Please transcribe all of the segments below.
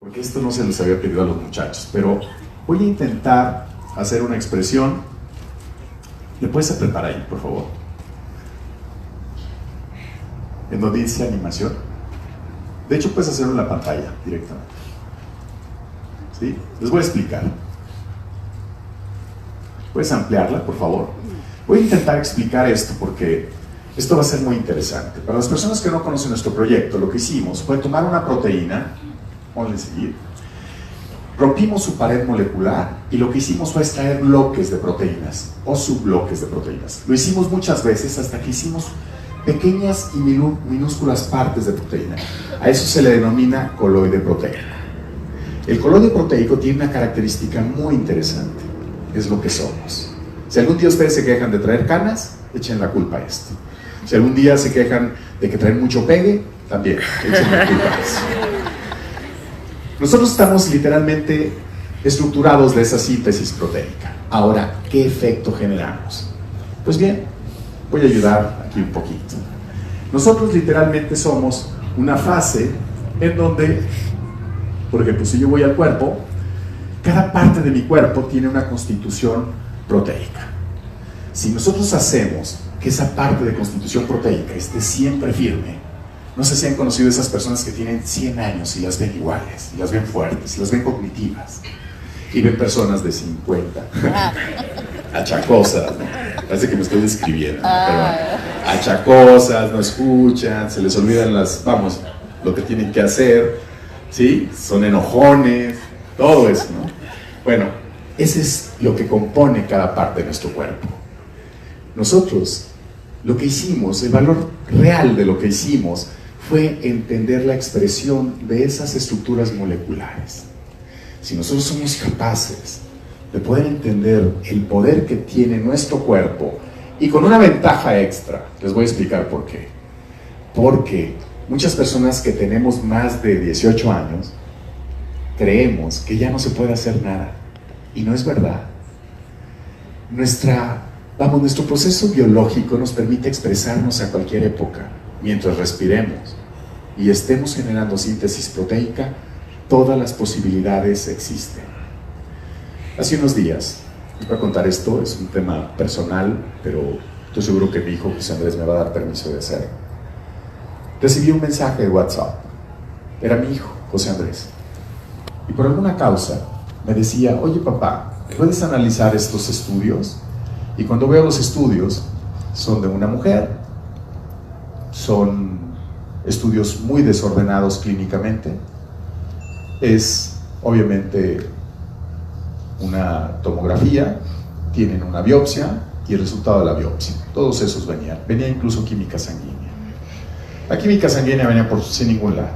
porque esto no se les había pedido a los muchachos, pero voy a intentar hacer una expresión. ¿Le puedes apretar ahí, por favor? En donde dice animación. De hecho, puedes hacerlo en la pantalla directamente. ¿Sí? Les voy a explicar. ¿Puedes ampliarla, por favor? Voy a intentar explicar esto porque esto va a ser muy interesante. Para las personas que no conocen nuestro proyecto, lo que hicimos fue tomar una proteína, ponle seguir, rompimos su pared molecular y lo que hicimos fue extraer bloques de proteínas o subbloques de proteínas. Lo hicimos muchas veces hasta que hicimos pequeñas y minúsculas partes de proteína. A eso se le denomina coloide proteico. El coloide proteico tiene una característica muy interesante. Es lo que somos. Si algún día ustedes se quejan de traer canas, echen la culpa a esto. Si algún día se quejan de que traen mucho pegue, también echen la culpa a eso. Nosotros estamos literalmente estructurados de esa síntesis proteica. Ahora, ¿qué efecto generamos? Pues bien, voy a ayudar aquí un poquito. Nosotros literalmente somos una fase en donde, por ejemplo, si yo voy al cuerpo, cada parte de mi cuerpo tiene una constitución proteica. Si nosotros hacemos que esa parte de constitución proteica esté siempre firme, no sé si han conocido esas personas que tienen 100 años y las ven iguales, y las ven fuertes, y las ven cognitivas, y ven personas de 50, achacosas, ¿no? Parece que me estoy describiendo, ¿no? Pero achacosas, no escuchan, se les olvidan lo que tienen que hacer, ¿sí? Son enojones, todo eso, ¿no? Bueno, ese es lo que compone cada parte de nuestro cuerpo. Nosotros, lo que hicimos, el valor real de lo que hicimos, fue entender la expresión de esas estructuras moleculares. Si nosotros somos capaces de poder entender el poder que tiene nuestro cuerpo, y con una ventaja extra, les voy a explicar por qué. Porque muchas personas que tenemos más de 18 años, creemos que ya no se puede hacer nada, y no es verdad. Nuestro proceso biológico nos permite expresarnos a cualquier época, mientras respiremos y estemos generando síntesis proteica, todas las posibilidades existen. Hace unos días, les voy a contar esto, es un tema personal, pero estoy seguro que mi hijo José Andrés me va a dar permiso de hacerlo. Recibí un mensaje de WhatsApp, era mi hijo, José Andrés, y por alguna causa me decía: oye papá, ¿puedes analizar estos estudios? Y cuando veo los estudios, son de una mujer, son estudios muy desordenados clínicamente, es obviamente una tomografía, tienen una biopsia y el resultado de la biopsia, todos esos venía incluso química sanguínea. La química sanguínea venía sin ningún lado.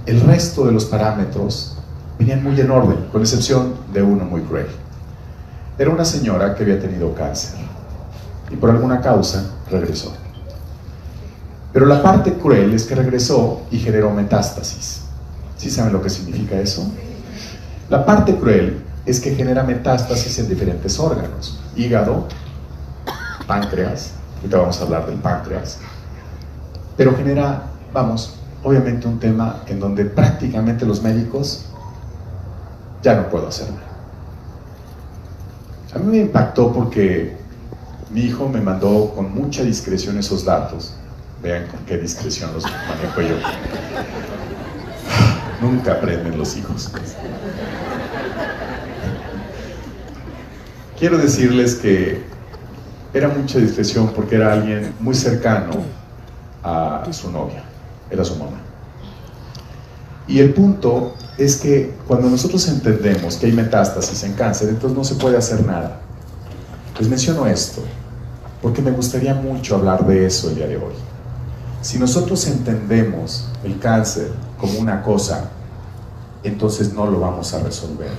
El resto de los parámetros venían muy en orden, con excepción de uno muy cruel. Era una señora que había tenido cáncer y por alguna causa regresó. Pero la parte cruel es que regresó y generó metástasis. ¿Sí saben lo que significa eso? La parte cruel es que genera metástasis en diferentes órganos: hígado, páncreas, ahorita vamos a hablar del páncreas, pero genera, obviamente un tema en donde prácticamente los médicos ya no puedo hacer nada. A mí me impactó porque mi hijo me mandó con mucha discreción esos datos. Vean con qué discreción los manejo yo. Nunca aprenden los hijos. Quiero decirles que era mucha discreción porque era alguien muy cercano a su novia, era su mamá. Y el punto es que cuando nosotros entendemos que hay metástasis en cáncer, entonces no se puede hacer nada. Les menciono esto porque me gustaría mucho hablar de eso el día de hoy. Si nosotros entendemos el cáncer como una cosa, entonces no lo vamos a resolver.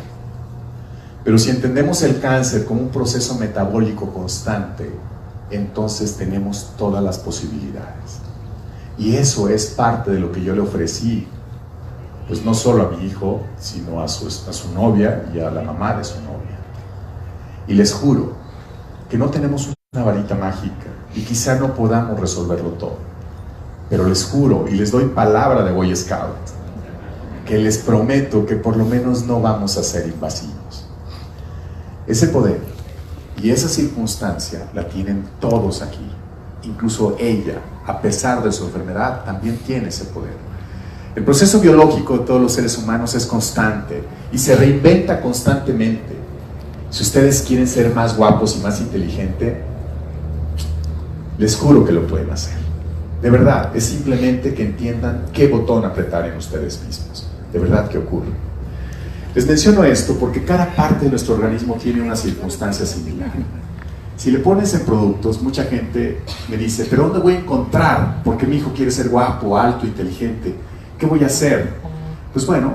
Pero si entendemos el cáncer como un proceso metabólico constante, entonces tenemos todas las posibilidades. Y eso es parte de lo que yo le ofrecí, pues no solo a mi hijo, sino a su novia y a la mamá de su novia. Y les juro que no tenemos una varita mágica y quizá no podamos resolverlo todo. Pero les juro y les doy palabra de Boy Scout que les prometo que por lo menos no vamos a ser invasivos. Ese poder y esa circunstancia la tienen todos aquí. Incluso ella, a pesar de su enfermedad, también tiene ese poder. El proceso biológico de todos los seres humanos es constante y se reinventa constantemente. Si ustedes quieren ser más guapos y más inteligentes, les juro que lo pueden hacer. De verdad, es simplemente que entiendan qué botón apretar en ustedes mismos. De verdad que ocurre. Les menciono esto porque cada parte de nuestro organismo tiene una circunstancia similar. Si le pones en productos, mucha gente me dice, ¿pero dónde voy a encontrar? Porque mi hijo quiere ser guapo, alto, inteligente. ¿Qué voy a hacer? Pues bueno,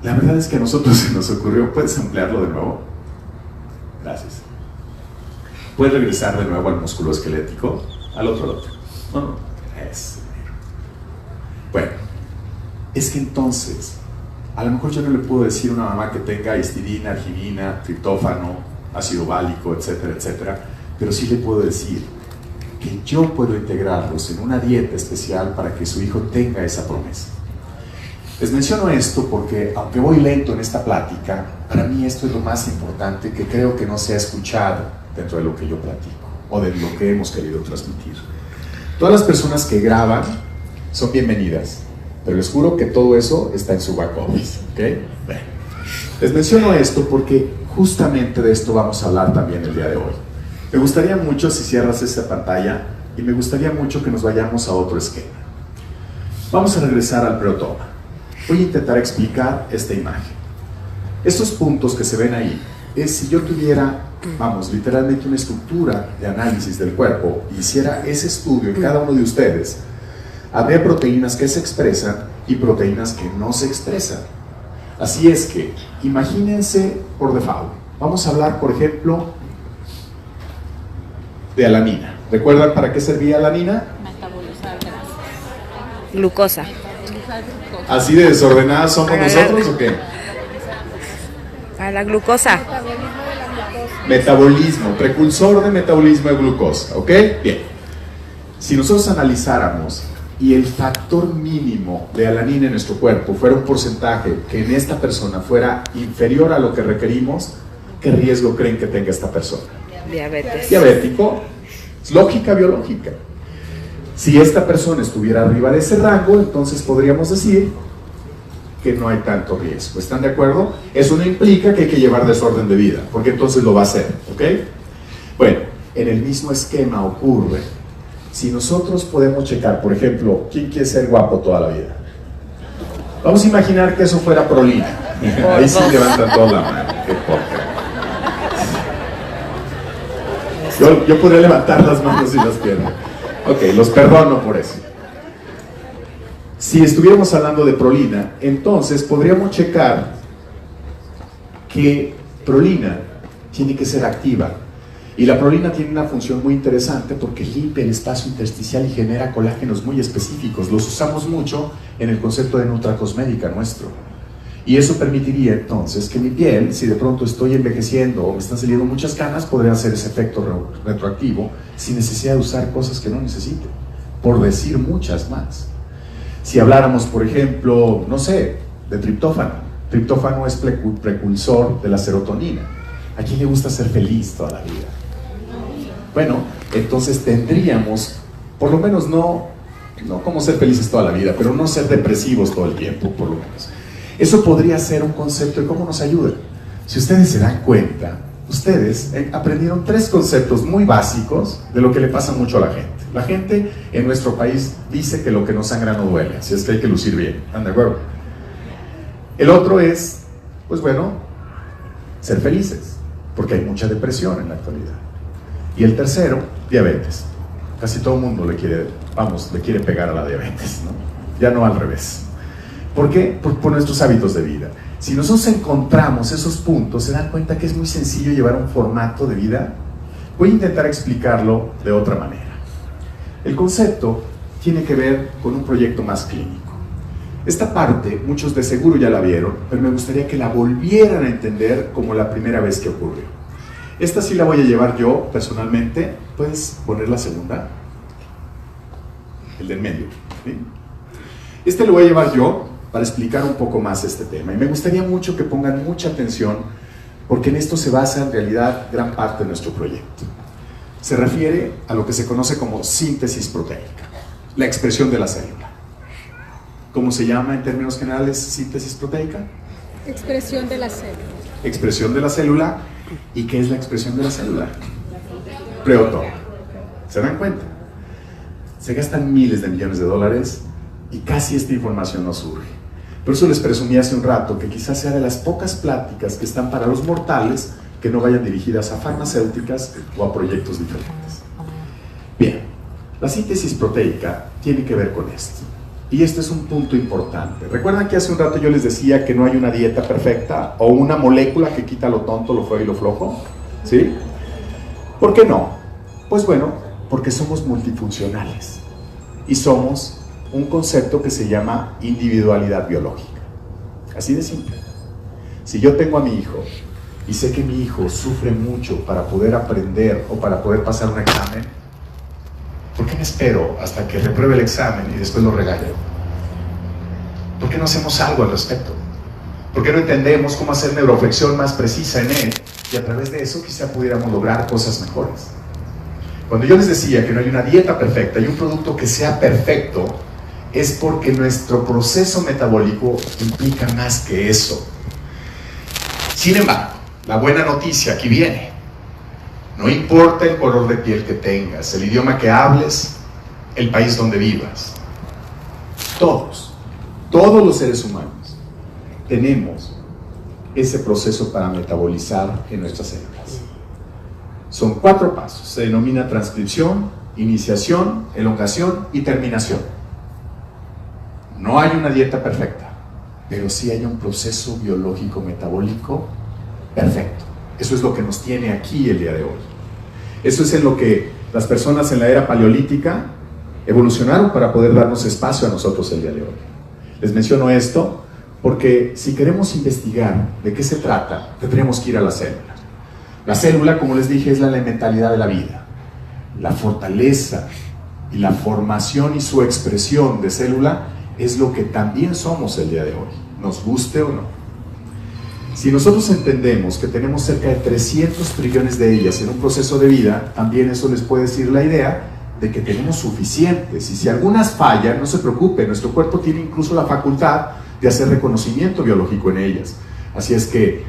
la verdad es que a nosotros se nos ocurrió. ¿Puedes ampliarlo de nuevo? Gracias. ¿Puedes regresar de nuevo al músculo esquelético? Al otro. No. Eso. Bueno, es que entonces, a lo mejor yo no le puedo decir a una mamá que tenga histidina, arginina, triptófano, ácido bálico, etcétera, etcétera, pero sí le puedo decir que yo puedo integrarlos en una dieta especial para que su hijo tenga esa promesa. Les menciono esto porque, aunque voy lento en esta plática, para mí esto es lo más importante que creo que no se ha escuchado dentro de lo que yo platico o de lo que hemos querido transmitir. Todas las personas que graban son bienvenidas, pero les juro que todo eso está en su back office, ¿ok? Bueno, les menciono esto porque justamente de esto vamos a hablar también el día de hoy. Me gustaría mucho si cierras esa pantalla y me gustaría mucho que nos vayamos a otro esquema. Vamos a regresar al preotoma. Voy a intentar explicar esta imagen. Estos puntos que se ven ahí es si yo tuviera, vamos, literalmente una estructura de análisis del cuerpo y hiciera ese estudio en cada uno de ustedes, habría proteínas que se expresan y proteínas que no se expresan. Así es que, imagínense por default. Vamos a hablar, por ejemplo, de alanina. ¿Recuerdan para qué servía alanina? Metabolizar grasa. Glucosa. ¿Así de desordenadas somos nosotros o qué? A la glucosa. Metabolismo, precursor de metabolismo de glucosa, ¿ok? Bien. Si nosotros analizáramos y el factor mínimo de alanina en nuestro cuerpo fuera un porcentaje que en esta persona fuera inferior a lo que requerimos, ¿qué riesgo creen que tenga esta persona? Diabetes. Diabético. Es lógica biológica. Si esta persona estuviera arriba de ese rango, entonces podríamos decir que no hay tanto riesgo. ¿Están de acuerdo? Eso no implica que hay que llevar desorden de vida, porque entonces lo va a hacer, ¿ok? Bueno, en el mismo esquema ocurre. Si nosotros podemos checar, por ejemplo, ¿quién quiere ser guapo toda la vida? Vamos a imaginar que eso fuera prolina. Ahí sí levantan toda la mano. Qué poca. Yo podría levantar las manos y las piernas. Ok, los perdono por eso. Si estuviéramos hablando de prolina, entonces podríamos checar que prolina tiene que ser activa. Y la prolina tiene una función muy interesante porque limpia el espacio intersticial y genera colágenos muy específicos. Los usamos mucho en el concepto de nutracosmética nuestro. Y eso permitiría entonces que mi piel, si de pronto estoy envejeciendo o me están saliendo muchas canas, podría hacer ese efecto retroactivo sin necesidad de usar cosas que no necesite, por decir muchas más. Si habláramos, por ejemplo, no sé, de triptófano. Triptófano es precursor de la serotonina. ¿A quién le gusta ser feliz toda la vida? Bueno, entonces tendríamos, por lo menos no como ser felices toda la vida, pero no ser depresivos todo el tiempo, por lo menos. Eso podría ser un concepto de cómo nos ayuda. Si ustedes se dan cuenta, ustedes aprendieron 3 conceptos muy básicos de lo que le pasa mucho a la gente. La gente en nuestro país dice que lo que no sangra no duele, así es que hay que lucir bien. ¿Están de acuerdo? El otro es, pues bueno, ser felices, porque hay mucha depresión en la actualidad. Y el tercero, diabetes. Casi todo el mundo le quiere pegar a la diabetes, ¿no? Ya no al revés. ¿Por qué? Por nuestros hábitos de vida. Si nosotros encontramos esos puntos, se dan cuenta que es muy sencillo llevar un formato de vida. Voy a intentar explicarlo de otra manera. El concepto tiene que ver con un proyecto más clínico. Esta parte, muchos de seguro ya la vieron, pero me gustaría que la volvieran a entender como la primera vez que ocurrió. Esta sí la voy a llevar yo, personalmente. ¿Puedes poner la segunda? El del medio. ¿Sí? Este lo voy a llevar yo para explicar un poco más este tema. Y me gustaría mucho que pongan mucha atención, porque en esto se basa en realidad gran parte de nuestro proyecto. Se refiere a lo que se conoce como síntesis proteica, la expresión de la célula. ¿Cómo se llama en términos generales síntesis proteica? Expresión de la célula. Expresión de la célula. ¿Y qué es la expresión de la célula? Proteólogo. ¿Se dan cuenta? Se gastan miles de millones de dólares y casi esta información no surge. Por eso les presumí hace un rato que quizás sea de las pocas pláticas que están para los mortales que no vayan dirigidas a farmacéuticas o a proyectos diferentes. Bien, la síntesis proteica tiene que ver con esto. Y este es un punto importante. ¿Recuerdan que hace un rato yo les decía que no hay una dieta perfecta o una molécula que quita lo tonto, lo feo y lo flojo? ¿Sí? ¿Por qué no? Pues bueno, porque somos multifuncionales y somos un concepto que se llama individualidad biológica. Así de simple. Si yo tengo a mi hijo y sé que mi hijo sufre mucho para poder aprender o para poder pasar un examen, ¿por qué me espero hasta que repruebe el examen y después lo regaño? ¿Por qué no hacemos algo al respecto? ¿Por qué no entendemos cómo hacer neuroflexión más precisa en él y a través de eso quizá pudiéramos lograr cosas mejores? Cuando yo les decía que no hay una dieta perfecta y un producto que sea perfecto, es porque nuestro proceso metabólico implica más que eso. Sin embargo, la buena noticia aquí viene. No importa el color de piel que tengas, el idioma que hables, el país donde vivas. Todos los seres humanos tenemos ese proceso para metabolizar en nuestras células. Son 4 pasos. Se denomina transcripción, iniciación, elongación y terminación. No hay una dieta perfecta, pero sí hay un proceso biológico metabólico perfecto. Eso es lo que nos tiene aquí el día de hoy. Eso es en lo que las personas en la era paleolítica evolucionaron para poder darnos espacio a nosotros el día de hoy. Les menciono esto porque si queremos investigar de qué se trata, tendremos que ir a la célula. La célula, como les dije, es la elementalidad de la vida. La fortaleza y la formación y su expresión de célula es lo que también somos el día de hoy, nos guste o no. Si nosotros entendemos que tenemos cerca de 300 trillones de ellas en un proceso de vida, también eso les puede decir la idea de que tenemos suficientes. Y si algunas fallan, no se preocupe, nuestro cuerpo tiene incluso la facultad de hacer reconocimiento biológico en ellas. Así es que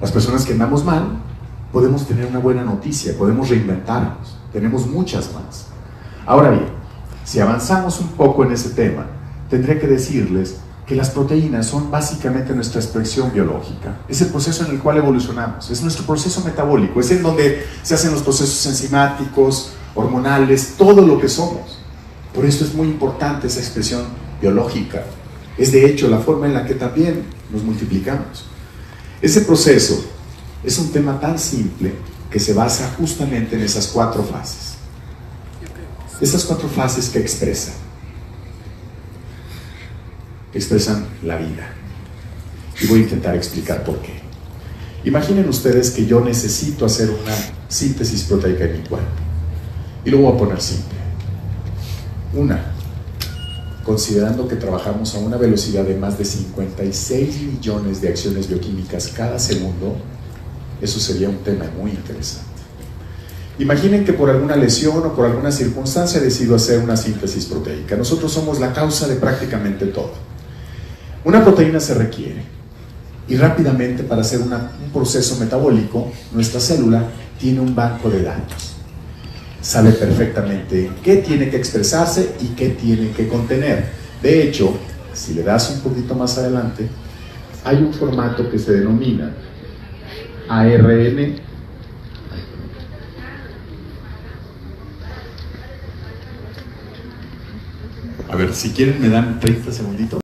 las personas que andamos mal, podemos tener una buena noticia, podemos reinventarnos, tenemos muchas más. Ahora bien, si avanzamos un poco en ese tema, tendré que decirles que las proteínas son básicamente nuestra expresión biológica. Es el proceso en el cual evolucionamos, es nuestro proceso metabólico, es en donde se hacen los procesos enzimáticos, hormonales, todo lo que somos. Por eso es muy importante esa expresión biológica. Es de hecho la forma en la que también nos multiplicamos. Ese proceso es un tema tan simple que se basa justamente en esas 4 fases. Esas 4 fases que expresan la vida. Y voy a intentar explicar por qué. Imaginen ustedes que yo necesito hacer una síntesis proteica en mi cuerpo. Y lo voy a poner simple. Considerando que trabajamos a una velocidad de más de 56 millones de acciones bioquímicas cada segundo, eso sería un tema muy interesante. Imaginen que por alguna lesión o por alguna circunstancia decido hacer una síntesis proteica. Nosotros somos la causa de prácticamente todo. Una proteína se requiere y rápidamente para hacer un proceso metabólico, nuestra célula tiene un banco de datos. Sabe perfectamente qué tiene que expresarse y qué tiene que contener. De hecho, si le das un poquito más adelante, hay un formato que se denomina ARN. A ver, si quieren me dan 30 segunditos.